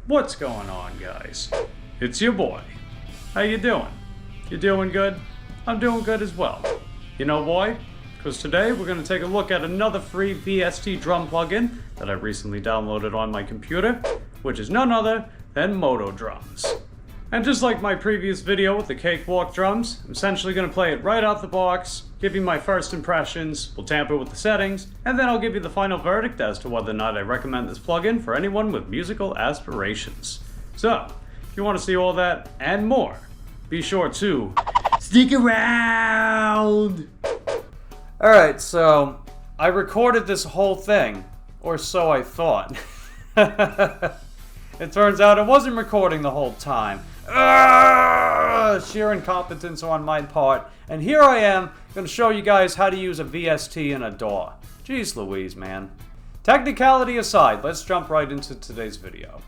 What's going on, guys? It's your boy. How you doing? You doing good? I'm doing good as well. You know why? Because today we're going to take a look at another free VST drum plugin that I recently downloaded on my computer, which is none other than MODO drums. And just like my previous video with the cakewalk drums, I'm essentially going to play it right out the box, give you my first impressions, we'll tamper with the settings, and then I'll give you the final verdict as to whether or not I recommend this plugin for anyone with musical aspirations. So, if you want to see all that and more, be sure to stick around! Alright, so I recorded this whole thing, or so I thought. It turns out it wasn't recording the whole time. Sheer incompetence on my part. And here I am, going to show you guys how to use a VST in a DAW. Jeez Louise, man. Technicality aside, let's jump right into today's video.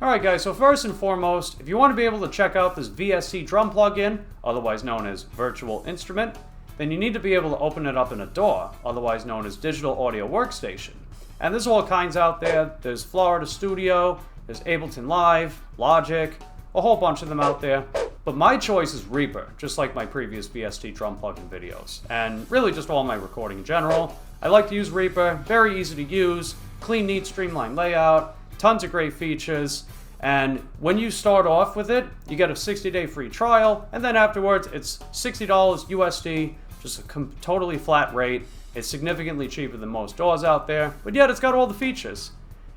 Alright guys, so first and foremost, if you want to be able to check out this VST drum plugin, otherwise known as Virtual Instrument, then you need to be able to open it up in a DAW, otherwise known as Digital Audio Workstation. And there's all kinds out there. There's Florida Studio, there's Ableton Live, Logic, a whole bunch of them out there. But my choice is Reaper, just like my previous VST drum plugin videos. And really just all my recording in general. I like to use Reaper, very easy to use, clean, neat, streamlined layout, tons of great features. And when you start off with it, you get a 60-day free trial, and then afterwards it's $60 USD, just a totally flat rate. It's significantly cheaper than most DAWs out there, but yet it's got all the features.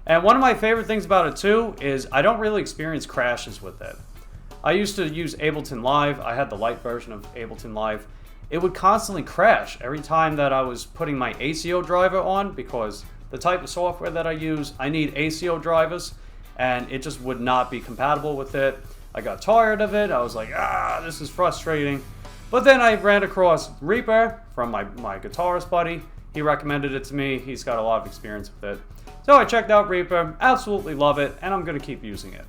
And one of my favorite things about it too is I don't really experience crashes with it. I used to use Ableton Live. I had the light version of Ableton Live. It would constantly crash every time that I was putting my ACO driver on, because the type of software that I use, I need ACO drivers, and it just would not be compatible with it. I got tired of it. I was like, this is frustrating. But then I ran across Reaper from my guitarist buddy. He recommended it to me. He's got a lot of experience with it. So I checked out Reaper, absolutely love it, and I'm going to keep using it.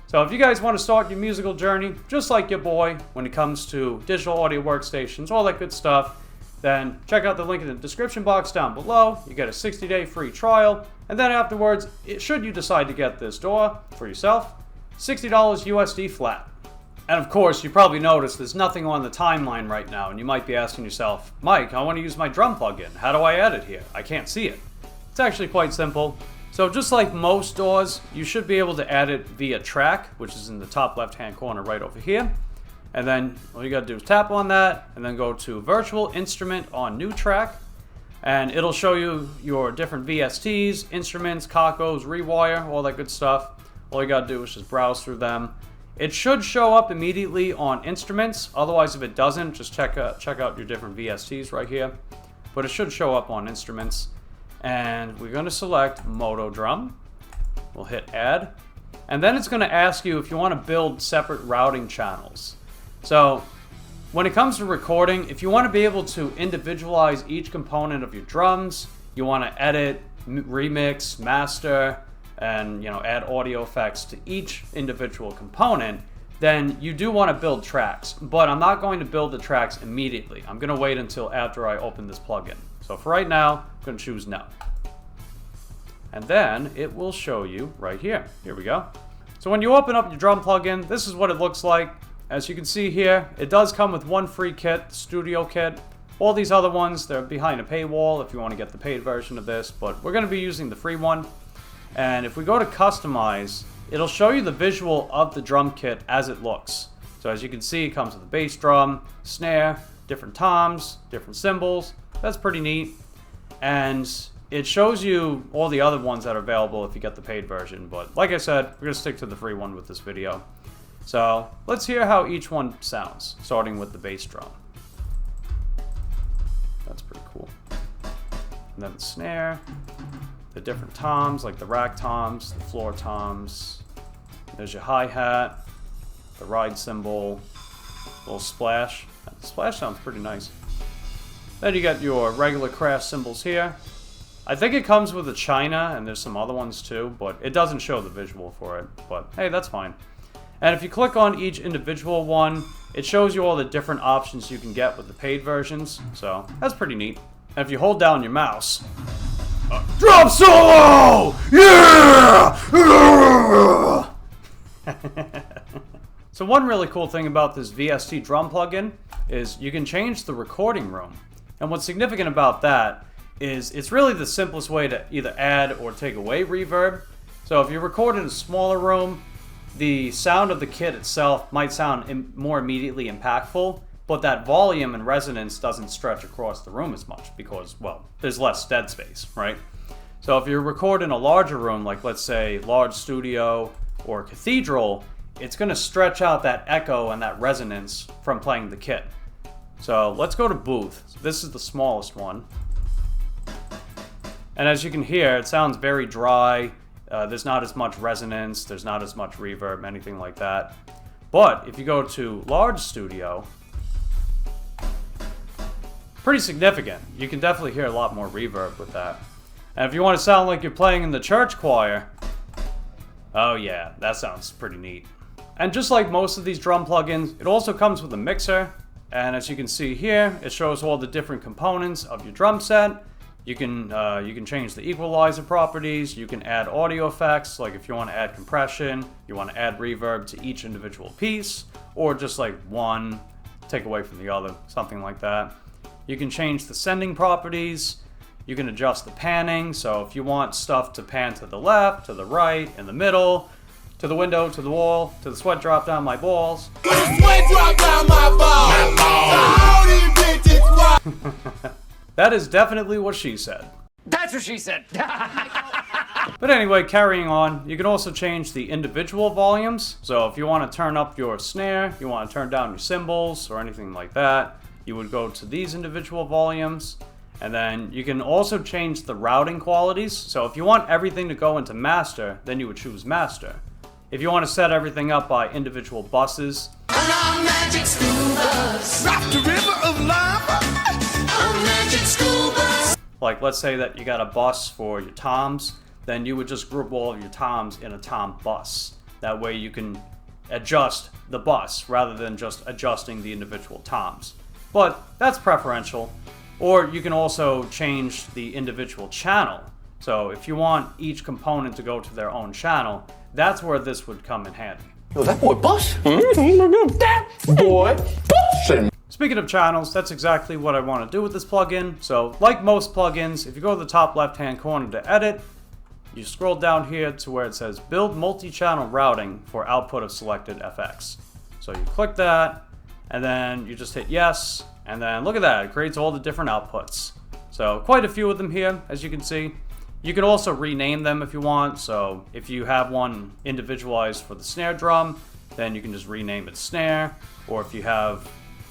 So if you guys want to start your musical journey, just like your boy, when it comes to digital audio workstations, all that good stuff, then check out the link in the description box down below. You get a 60-day free trial, and then afterwards, should you decide to get this DAW for yourself, $60 USD flat. And of course, you probably noticed there's nothing on the timeline right now, and you might be asking yourself, Mike, I want to use my drum plugin. How do I add it here? I can't see it. It's actually quite simple. So just like most DAWs, you should be able to add it via track, which is in the top left-hand corner right over here. And then all you gotta do is tap on that, and then go to Virtual Instrument on New Track, and it'll show you your different VSTs, instruments, Cacos, Rewire, all that good stuff. All you gotta do is just browse through them. It should show up immediately on instruments. Otherwise, if it doesn't, just check out your different VSTs right here. But it should show up on instruments. And we're going to select MODO drum. We'll hit add. And then it's going to ask you if you want to build separate routing channels. So when it comes to recording, if you want to be able to individualize each component of your drums, you want to edit, remix, master, and add audio effects to each individual component, then you do want to build tracks. But I'm not going to build the tracks immediately. I'm going to wait until after I open this plugin. So for right now, I'm going to choose no. And then it will show you right here. Here we go. So when you open up your drum plugin, this is what it looks like. As you can see here, it does come with one free kit, the Studio Kit. All these other ones, they're behind a paywall if you want to get the paid version of this, but we're going to be using the free one. And if we go to Customize, it'll show you the visual of the drum kit as it looks. So as you can see, it comes with a bass drum, snare, different toms, different cymbals. That's pretty neat. And it shows you all the other ones that are available if you get the paid version. But like I said, we're going to stick to the free one with this video. So let's hear how each one sounds, starting with the bass drum. That's pretty cool. And then the snare, the different toms, like the rack toms, the floor toms. There's your hi-hat, the ride cymbal, little splash. The splash sounds pretty nice. Then you got your regular crash cymbals here. I think it comes with a China, and there's some other ones too, but it doesn't show the visual for it. But hey, that's fine. And if you click on each individual one, it shows you all the different options you can get with the paid versions. So that's pretty neat. And if you hold down your mouse, drum solo! Yeah! So one really cool thing about this VST drum plugin is you can change the recording room. And what's significant about that is it's really the simplest way to either add or take away reverb. So if you record in a smaller room, the sound of the kit itself might sound more immediately impactful, but that volume and resonance doesn't stretch across the room as much because, well, there's less dead space, right? So if you're recording a larger room, like let's say large studio or cathedral, it's going to stretch out that echo and that resonance from playing the kit. So let's go to booth. So this is the smallest one. And as you can hear, it sounds very dry. There's not as much resonance, there's not as much reverb, anything like that. But if you go to large studio, pretty significant. You can definitely hear a lot more reverb with that. And if you want to sound like you're playing in the church choir, oh yeah, that sounds pretty neat. And just like most of these drum plugins, it also comes with a mixer. And as you can see here, it shows all the different components of your drum set. You can change the equalizer properties, you can add audio effects, like if you want to add compression, you want to add reverb to each individual piece, or just like one, take away from the other, something like that. You can change the sending properties, you can adjust the panning, so if you want stuff to pan to the left, to the right, in the middle, to the window, to the wall, to the sweat drop down my balls. Sweat drop down my balls. That is definitely what she said. That's what she said. But anyway, carrying on, you can also change the individual volumes. So if you want to turn up your snare, you want to turn down your cymbals or anything like that, you would go to these individual volumes. And then you can also change the routing qualities. So if you want everything to go into master, then you would choose master. If you want to set everything up by individual buses, On magic school bus. Rock the river of lava. On magic school bus. like let's say that you got a bus for your toms, then you would just group all of your toms in a tom bus. That way you can adjust the bus rather than just adjusting the individual toms. But that's preferential. Or you can also change the individual channel. So if you want each component to go to their own channel, that's where this would come in handy. Yo, that boy bust. That boy bustin'. Speaking of channels, that's exactly what I want to do with this plugin. So like most plugins, if you go to the top left-hand corner to edit, you scroll down here to where it says build multi-channel routing for output of selected FX. So you click that, and then you just hit yes, and then look at that, it creates all the different outputs. So quite a few of them here, as you can see. You can also rename them if you want. So if you have one individualized for the snare drum, then you can just rename it snare. Or if you have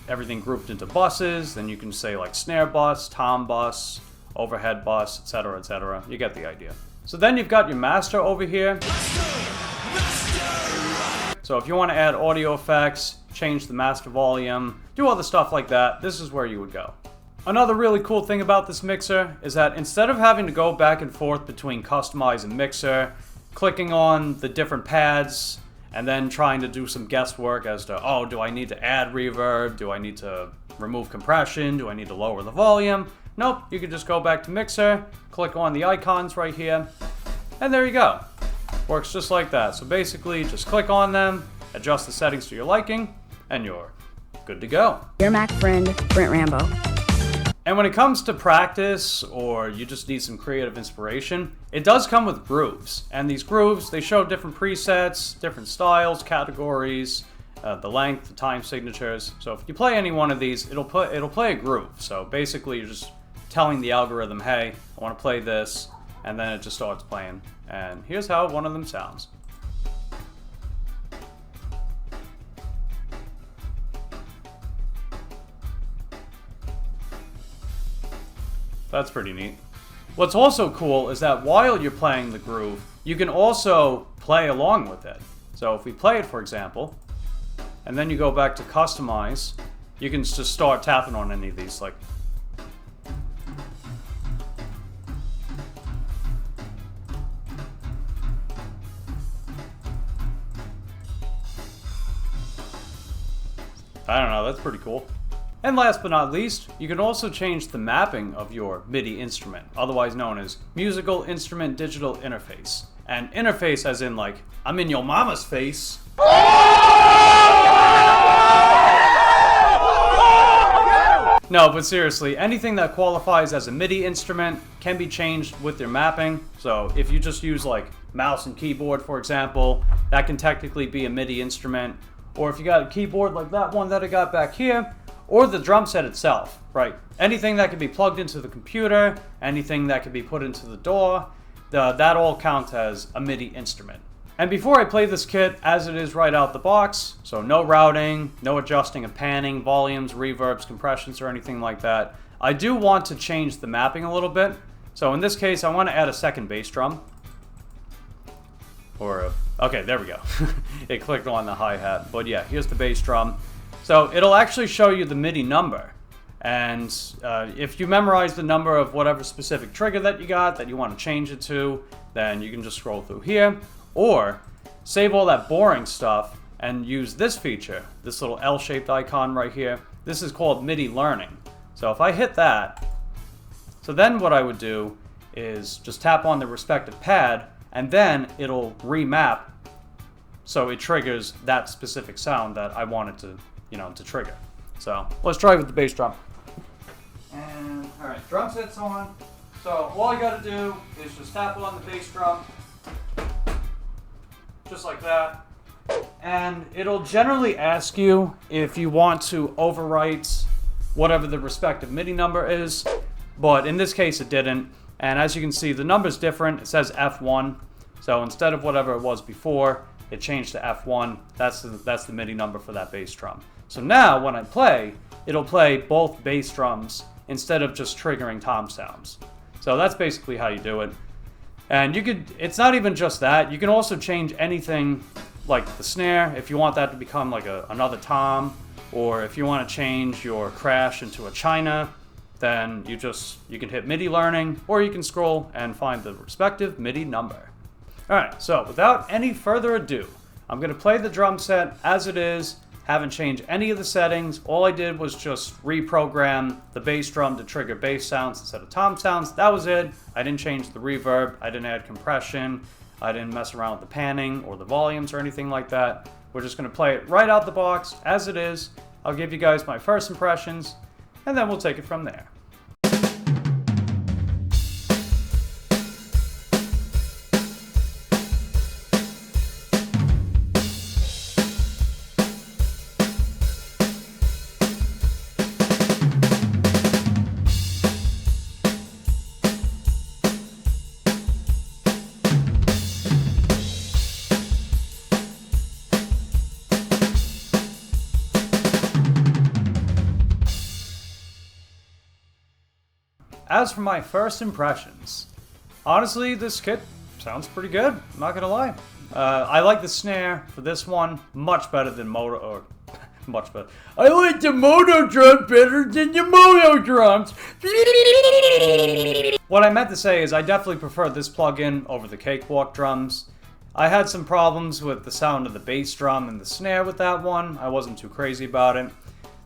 everything grouped into buses, then you can say like snare bus, tom bus, overhead bus, etc., etc. You get the idea. So then you've got your master over here. So if you want to add audio effects, change the master volume, do other stuff like that, this is where you would go. Another really cool thing about this mixer is that instead of having to go back and forth between customize and mixer, clicking on the different pads, and then trying to do some guesswork as to, oh, do I need to add reverb? Do I need to remove compression? Do I need to lower the volume? Nope, you can just go back to mixer, click on the icons right here, and there you go. Works just like that. So basically, just click on them, adjust the settings to your liking, and you're good to go. Your Mac friend, Brent Rambo. And when it comes to practice, or you just need some creative inspiration, it does come with grooves. And these grooves, they show different presets, different styles, categories, the length, the time signatures. So if you play any one of these, it'll play a groove. So basically, you're just telling the algorithm, hey, I want to play this, and then it just starts playing. And here's how one of them sounds. That's pretty neat. What's also cool is that while you're playing the groove, you can also play along with it. So if we play it, for example, and then you go back to customize, you can just start tapping on any of these, like. I don't know, that's pretty cool. And last but not least, you can also change the mapping of your MIDI instrument, otherwise known as Musical Instrument Digital Interface. And interface as in like, I'm in your mama's face. No, but seriously, anything that qualifies as a MIDI instrument can be changed with your mapping. So if you just use like mouse and keyboard, for example, that can technically be a MIDI instrument. Or if you got a keyboard like that one that I got back here, or the drum set itself, right? Anything that can be plugged into the computer, anything that can be put into the DAW, that all counts as a MIDI instrument. And before I play this kit as it is right out the box, so no routing, no adjusting of panning, volumes, reverbs, compressions, or anything like that, I do want to change the mapping a little bit. So in this case, I want to add a second bass drum. Okay, there we go. It clicked on the hi-hat. But yeah, here's the bass drum. So it'll actually show you the MIDI number. And if you memorize the number of whatever specific trigger that you got that you want to change it to, then you can just scroll through here. Or save all that boring stuff and use this feature, this little L-shaped icon right here. This is called MIDI Learning. So if I hit that, so then what I would do is just tap on the respective pad, and then it'll remap so it triggers that specific sound that I wanted to, to trigger. So let's try with the bass drum. And all right, drum set's on. So all I gotta do is just tap on the bass drum, just like that. And it'll generally ask you if you want to overwrite whatever the respective MIDI number is, but in this case it didn't. And as you can see, the number's different. It says F1. So instead of whatever it was before, it changed to F1. That's the MIDI number for that bass drum. So now when I play, it'll play both bass drums instead of just triggering tom sounds. So that's basically how you do it. And it's not even just that. You can also change anything like the snare if you want that to become like another tom, or if you want to change your crash into a china, then you can hit MIDI Learning, or you can scroll and find the respective MIDI number. Alright, so without any further ado, I'm going to play the drum set as it is. Haven't changed any of the settings. All I did was just reprogram the bass drum to trigger bass sounds instead of tom sounds. That was it. I didn't change the reverb. I didn't add compression. I didn't mess around with the panning or the volumes or anything like that. We're just going to play it right out the box as it is. I'll give you guys my first impressions, and then we'll take it from there. As for my first impressions, honestly, this kit sounds pretty good, I'm not gonna lie. I like the snare for this one much better than MODO, or much better. I like the MODO drum better than the MODO drums. What I meant to say is I definitely prefer this plugin over the Cakewalk drums. I had some problems with the sound of the bass drum and the snare with that one. I wasn't too crazy about it.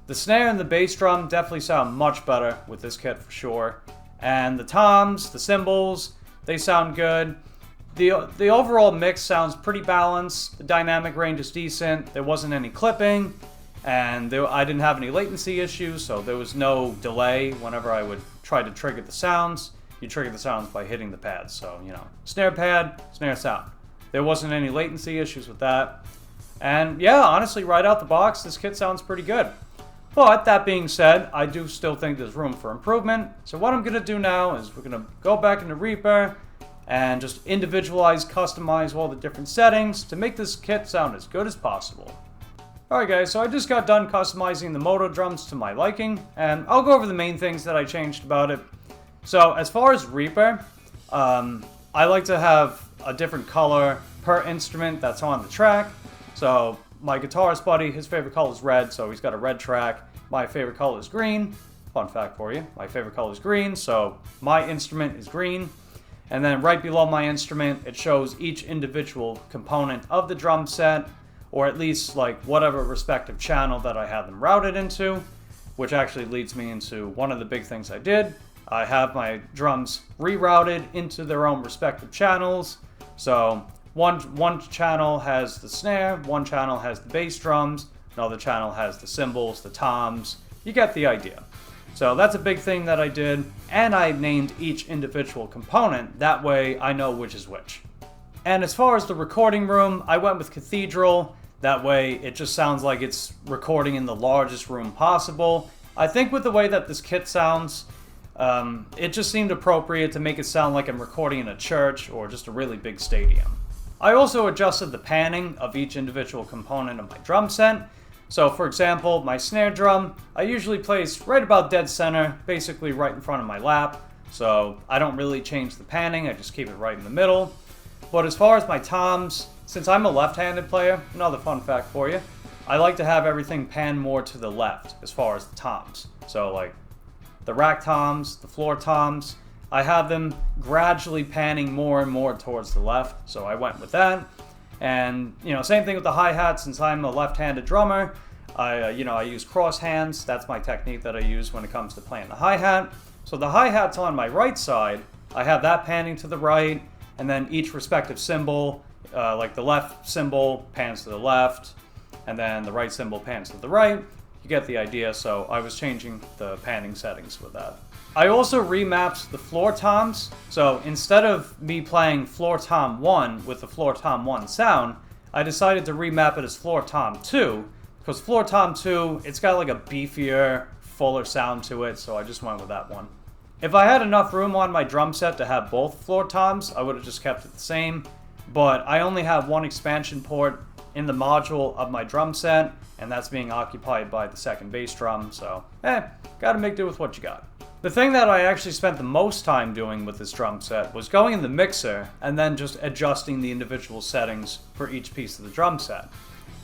The snare and the bass drum definitely sound much better with this kit for sure. And the toms, the cymbals, they sound good. The overall mix sounds pretty balanced. The dynamic range is decent. There wasn't any clipping, and I didn't have any latency issues, so there was no delay whenever I would try to trigger the sounds. You trigger the sounds by hitting the pads, so snare pad, snare sound. There wasn't any latency issues with that. And yeah, honestly, right out the box, this kit sounds pretty good. But that being said, I do still think there's room for improvement. So what I'm going to do now is we're going to go back into Reaper and just individualize, customize all the different settings to make this kit sound as good as possible. Alright guys, so I just got done customizing the MODO drums to my liking, and I'll go over the main things that I changed about it. So as far as Reaper, I like to have a different color per instrument that's on the track. So my guitarist buddy, his favorite color is red, so he's got a red track. My favorite color is green. Fun fact for you, my favorite color is green, so my instrument is green. And then right below my instrument, it shows each individual component of the drum set, or at least like whatever respective channel that I have them routed into, which actually leads me into one of the big things I did. I have my drums rerouted into their own respective channels. So one channel has the snare, one channel has the bass drums, another channel has the cymbals, the toms. You get the idea. So that's a big thing that I did, and I named each individual component, that way I know which is which. And as far as the recording room, I went with Cathedral, that way it just sounds like it's recording in the largest room possible. I think with the way that this kit sounds, it just seemed appropriate to make it sound like I'm recording in a church or just a really big stadium. I also adjusted the panning of each individual component of my drum set. So for example, my snare drum, I usually place right about dead center, basically right in front of my lap. So I don't really change the panning, I just keep it right in the middle. But as far as my toms, since I'm a left-handed player, another fun fact for you, I like to have everything pan more to the left as far as the toms. So like the rack toms, the floor toms, I have them gradually panning more and more towards the left, so I went with that. And, same thing with the hi-hat. Since I'm a left-handed drummer, I use cross hands. That's my technique that I use when it comes to playing the hi-hat. So the hi-hat's on my right side. I have that panning to the right, and then each respective cymbal, like the left cymbal pans to the left, and then the right cymbal pans to the right. You get the idea, so I was changing the panning settings with that. I also remapped the floor toms, so instead of me playing floor tom 1 with the floor tom 1 sound, I decided to remap it as floor tom 2, because floor tom 2, it's got like a beefier, fuller sound to it, so I just went with that one. If I had enough room on my drum set to have both floor toms, I would have just kept it the same, but I only have one expansion port in the module of my drum set, and that's being occupied by the second bass drum, so gotta make do with what you got. The thing that I actually spent the most time doing with this drum set was going in the mixer and then just adjusting the individual settings for each piece of the drum set.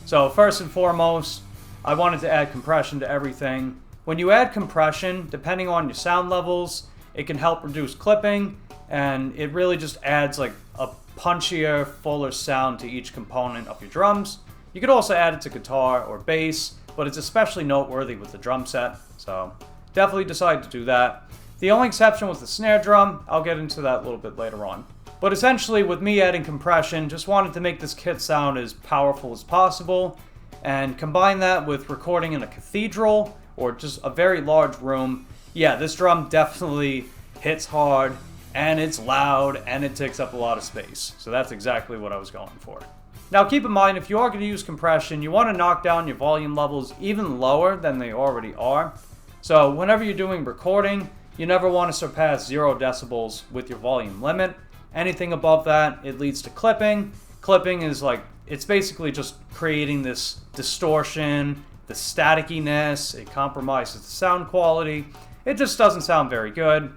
So first and foremost, I wanted to add compression to everything. When you add compression, depending on your sound levels, it can help reduce clipping, and it really just adds like a punchier, fuller sound to each component of your drums. You could also add it to guitar or bass, but it's especially noteworthy with the drum set, so definitely decided to do that. The only exception was the snare drum. I'll get into that a little bit later on. But essentially, with me adding compression, just wanted to make this kit sound as powerful as possible, and combine that with recording in a cathedral or just a very large room. Yeah, this drum definitely hits hard, and it's loud, and it takes up a lot of space. So that's exactly what I was going for. Now keep in mind, if you are going to use compression, you want to knock down your volume levels even lower than they already are. So whenever you're doing recording, you never want to surpass 0 decibels with your volume limit. Anything above that, it leads to clipping. Clipping is like, it's basically just creating this distortion, the staticiness, it compromises the sound quality. It just doesn't sound very good.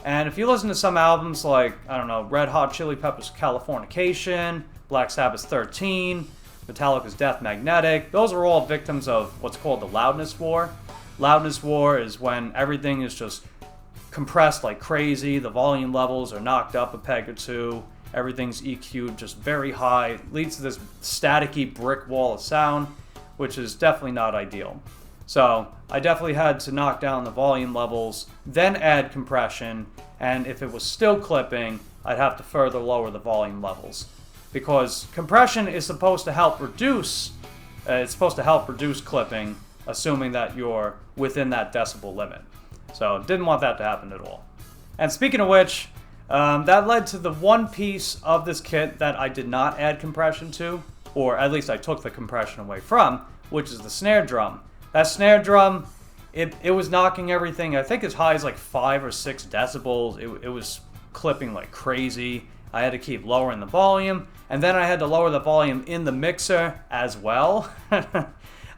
And if you listen to some albums like, I don't know, Red Hot Chili Peppers' Californication, Black Sabbath's 13, Metallica's Death Magnetic, those are all victims of what's called the loudness war. Loudness war is when everything is just compressed like crazy, the volume levels are knocked up a peg or two, everything's EQ'd just very high, leads to this staticky brick wall of sound, which is definitely not ideal. So I definitely had to knock down the volume levels, then add compression, and if it was still clipping, I'd have to further lower the volume levels. Because compression is supposed to help reduce, clipping, assuming that you're within that decibel limit. So didn't want that to happen at all. And speaking of which, that led to the one piece of this kit that I did not add compression to, or at least I took the compression away from, which is the snare drum. That snare drum, it was knocking everything, I think as high as like 5 or 6 decibels. It was clipping like crazy. I had to keep lowering the volume, and then I had to lower the volume in the mixer as well. I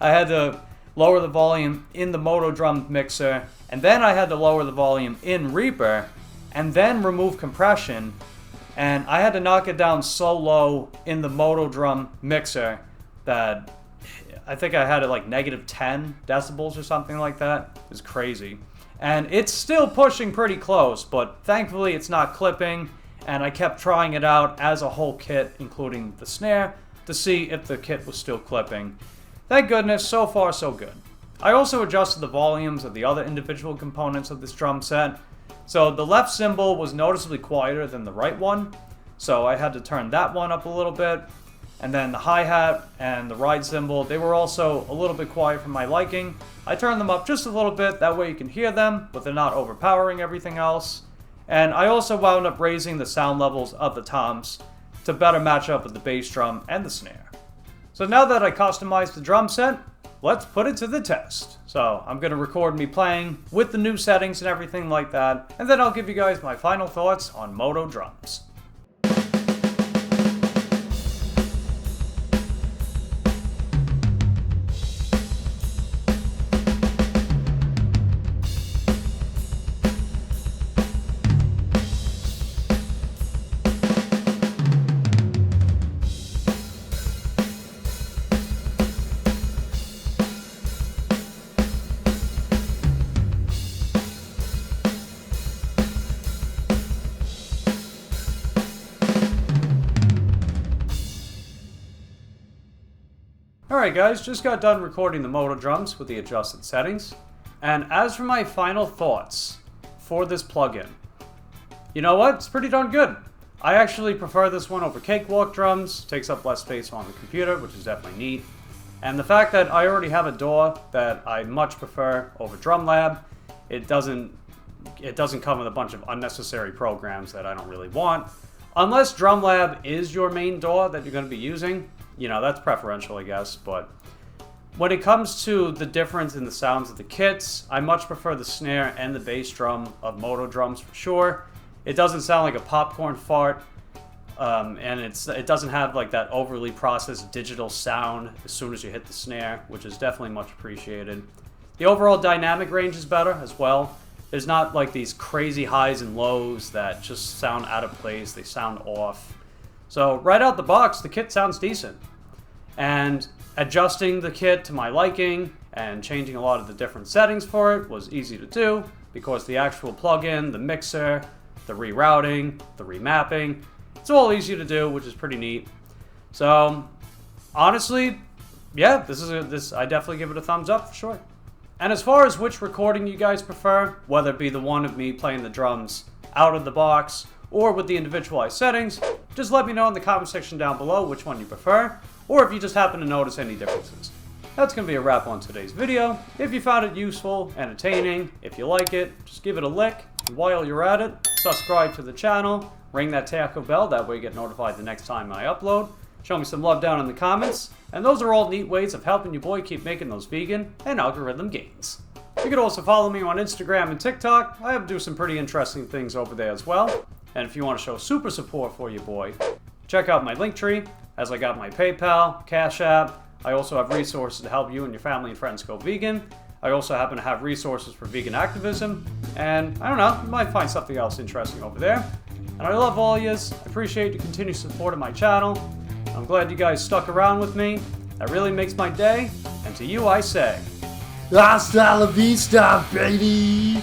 had to lower the volume in the MODO drum mixer, and then I had to lower the volume in Reaper, and then remove compression, and I had to knock it down so low in the MODO drum mixer that I think I had it like negative 10 decibels or something like that. It was crazy. And it's still pushing pretty close, but thankfully it's not clipping, and I kept trying it out as a whole kit, including the snare, to see if the kit was still clipping. Thank goodness, so far so good. I also adjusted the volumes of the other individual components of this drum set. So the left cymbal was noticeably quieter than the right one, so I had to turn that one up a little bit. And then the hi-hat and the ride cymbal, they were also a little bit quiet for my liking. I turned them up just a little bit, that way you can hear them, but they're not overpowering everything else. And I also wound up raising the sound levels of the toms to better match up with the bass drum and the snare. So now that I customized the drum set, let's put it to the test. So I'm going to record me playing with the new settings and everything like that, and then I'll give you guys my final thoughts on MODO drums. Alright guys, just got done recording the MODO drums with the adjusted settings. And as for my final thoughts for this plugin, you know what? It's pretty darn good. I actually prefer this one over Cakewalk drums. Takes up less space on the computer, which is definitely neat. And the fact that I already have a DAW that I much prefer over DrumLab, it doesn't come with a bunch of unnecessary programs that I don't really want. Unless DrumLab is your main DAW that you're going to be using, you know, that's preferential, I guess, but when it comes to the difference in the sounds of the kits, I much prefer the snare and the bass drum of MODO drums for sure. It doesn't sound like a popcorn fart, and it doesn't have like that overly processed digital sound as soon as you hit the snare, which is definitely much appreciated. The overall dynamic range is better as well. There's not like these crazy highs and lows that just sound out of place, they sound off. So right out the box, the kit sounds decent. And adjusting the kit to my liking and changing a lot of the different settings for it was easy to do because the actual plugin, the mixer, the rerouting, the remapping, it's all easy to do, which is pretty neat. So honestly, yeah, I definitely give it a thumbs up for sure. And as far as which recording you guys prefer, whether it be the one of me playing the drums out of the box or with the individualized settings, just let me know in the comment section down below which one you prefer, or if you just happen to notice any differences. That's going to be a wrap on today's video. If you found it useful, entertaining, if you like it, just give it a lick. And while you're at it, subscribe to the channel, ring that taco bell, that way you get notified the next time I upload. Show me some love down in the comments, and those are all neat ways of helping your boy keep making those vegan and algorithm gains. You can also follow me on Instagram and TikTok. I do some pretty interesting things over there as well. And if you want to show super support for your boy, check out my Linktree, as I got my PayPal, Cash App. I also have resources to help you and your family and friends go vegan. I also happen to have resources for vegan activism. And I don't know, you might find something else interesting over there. And I love all yous. I appreciate your continued support of my channel. I'm glad you guys stuck around with me. That really makes my day. And to you I say, Hasta la vista, baby!